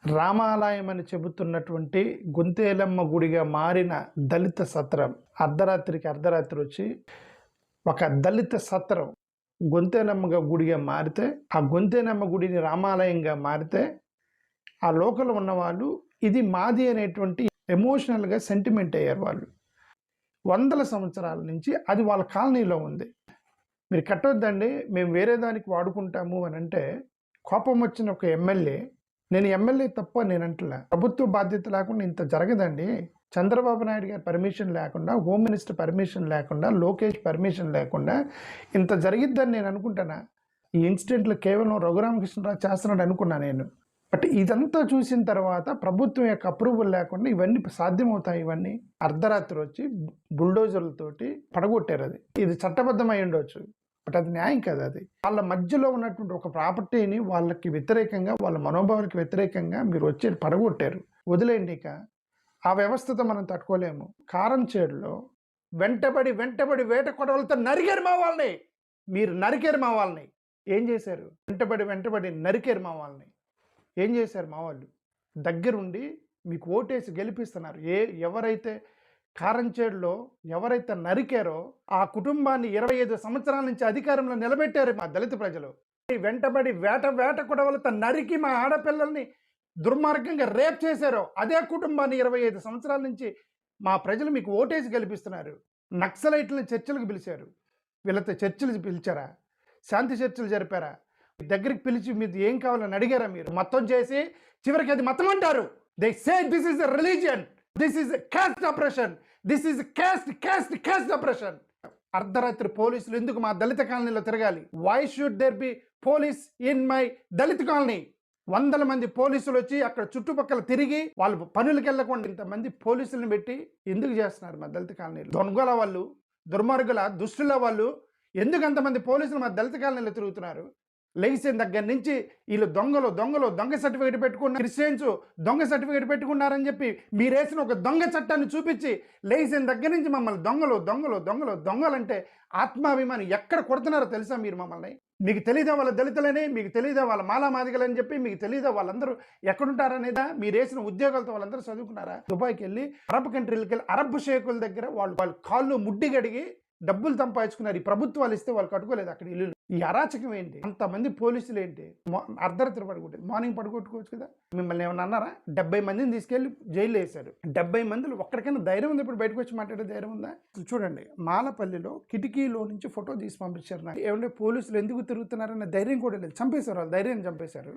రామాలయం అని చెబుతున్నటువంటి గుంతేలమ్మ గుడిగా మారిన దళిత సత్రం అర్ధరాత్రికి అర్ధరాత్రి వచ్చి ఒక దళిత సత్రం గొంతేనమ్మ గుడిగా మారితే, ఆ గొంతేనమ్మ గుడిని రామాలయంగా మారితే ఆ లోకల్ ఉన్నవాళ్ళు ఇది మాది అనేటువంటి ఎమోషనల్గా సెంటిమెంట్ అయ్యారు. వాళ్ళు వందల సంవత్సరాల నుంచి అది వాళ్ళ కాలనీలో ఉంది. మీరు కట్టొద్దండి, మేము వేరే దానికి వాడుకుంటాము అని అంటే కోపం వచ్చిన ఒక ఎమ్మెల్యే, నేను ఎమ్మెల్యే తప్ప నేను అంటలే, ప్రభుత్వ బాధ్యత లేకుండా ఇంత జరగదండి. చంద్రబాబు నాయుడు గారి పర్మిషన్ లేకుండా, హోమ్ మినిస్టర్ పర్మిషన్ లేకుండా, లోకేష్ పర్మిషన్ లేకుండా ఇంత జరిగిద్దని నేను అనుకుంటానా? ఈ ఇన్సిడెంట్లు కేవలం రఘురామకృష్ణరాజు చేస్తున్నాడు అనుకున్నా నేను. బట్ ఇదంతా చూసిన తర్వాత ప్రభుత్వం యొక్క అప్రూవల్ లేకుండా ఇవన్నీ సాధ్యమవుతాయి. ఇవన్నీ అర్ధరాత్రి వచ్చి బుల్డోజర్లతోటి పడగొట్టారు. అది ఇది చట్టబద్ధమై ఉండొచ్చు, బట్ అది న్యాయం కదా. అది వాళ్ళ మధ్యలో ఉన్నటువంటి ఒక ప్రాపర్టీని వాళ్ళకి వ్యతిరేకంగా, వాళ్ళ మనోభావాలకు వ్యతిరేకంగా మీరు వచ్చి పడగొట్టారు. వదిలేయండి. ఇక ఆ వ్యవస్థతో మనం తట్టుకోలేము. కారంచేడులో వెంటబడి వేట కొడవలతో నరికారు మా వాళ్ళని. మీరు నరికారు మా వాళ్ళని. ఏం చేశారు? వెంటబడి నరికారు మా వాళ్ళని. ఏం చేశారు? మా వాళ్ళు దగ్గరుండి మీకు ఓటేసి గెలిపిస్తున్నారు. ఎవరైతే కారంచేడులో ఎవరైతే నరికారో ఆ కుటుంబాన్ని 25 సంవత్సరాల నుంచి అధికారంలో నిలబెట్టారు మా దళిత ప్రజలు. వెంటబడి వేట కొడవలతో నరికి మా ఆడపిల్లల్ని దుర్మార్గంగా రేప్ చేశారో అదే కుటుంబాన్ని 25 సంవత్సరాల నుంచి మా ప్రజలు మీకు ఓటేసి గెలిపిస్తున్నారు. నక్సలైట్లను చర్చలకు పిలిచారు. వీళ్ళతో చర్చలు పిలిచారా? శాంతి చర్చలు జరిపారా? దగ్గరికి పిలిచి మీరు ఏం కావాలని అడిగారా? మీరు మొత్తం చేసి చివరికి అది మతం అంటారు. They say this is a religion, this is a caste operation, this is caste operation. అర్ధరాత్రి పోలీసులు ఎందుకు మా దళిత కాలనీలో తిరగాలి? Why should there be police in my Dalit colony? 100 మంది పోలీసులు వచ్చి అక్కడ చుట్టుపక్కల తిరిగి వాళ్ళు పనులకు వెళ్ళకుండా ఇంతమంది పోలీసులను పెట్టి ఎందుకు చేస్తున్నారు మా దళిత కాలనీలో? దొంగల వాళ్ళు, దుర్మార్గుల, దుష్టుల వాళ్ళు ఎందుకు అంతమంది పోలీసులు మా దళిత కాలనీలో తిరుగుతున్నారు? లెగిసిన దగ్గర నుంచి వీళ్ళు దొంగ సర్టిఫికేట్ పెట్టుకున్నారు, క్రిస్టియన్స్ దొంగ సర్టిఫికేట్ పెట్టుకున్నారని చెప్పి మీరేసిన ఒక దొంగ చట్టాన్ని చూపించి లెగిసిన దగ్గర నుంచి మమ్మల్ని దొంగలంటే ఆత్మాభిమానం ఎక్కడ కొడుతున్నారో తెలుసా మీరు మమ్మల్ని? మీకు తెలీదా వాళ్ళ దళితులని? మీకు తెలీదా వాళ్ళ మాలామాదిగలని చెప్పి? మీకు తెలీదా వాళ్ళందరూ ఎక్కడుంటారనేదా? మీరు వేసిన ఉద్యోగాలతో వాళ్ళందరూ చదువుకున్నారా? దుబాయ్కి వెళ్ళి అరబ్ కంట్రీలకి వెళ్ళి అరబ్ షేకుల దగ్గర వాళ్ళు కాళ్ళు ముడ్డి గడిగి డబ్బులు సంపాదించుకున్నారు. ఈ ప్రభుత్వాలు ఇస్తే వాళ్ళు కట్టుకోలేదు అక్కడ ఇల్లు. ఈ అరాచకం ఏంటి? అంతమంది పోలీసులు ఏంటి? అర్ధరాత్రి పడుకుంటారు, మార్నింగ్ పడుకోవచ్చు కదా. మిమ్మల్ని ఏమన్నా అన్నారా? 70 మందిని తీసుకెళ్లి జైల్లో వేశారు. 70 మందిలో ఒక్కడికైనా ధైర్యం ఉంది? ఇప్పుడు బయటకు వచ్చి మాట్లాడే ధైర్యం ఉందా? చూడండి, మాలపల్లిలో కిటికీలో నుంచి ఫోటో తీసి పంపించారు నాకు. ఏమంటే పోలీసులు ఎందుకు తిరుగుతున్నారన్న ధైర్యం కూడా లేదు. చంపేశారు, వాళ్ళు ధైర్యం చంపేశారు.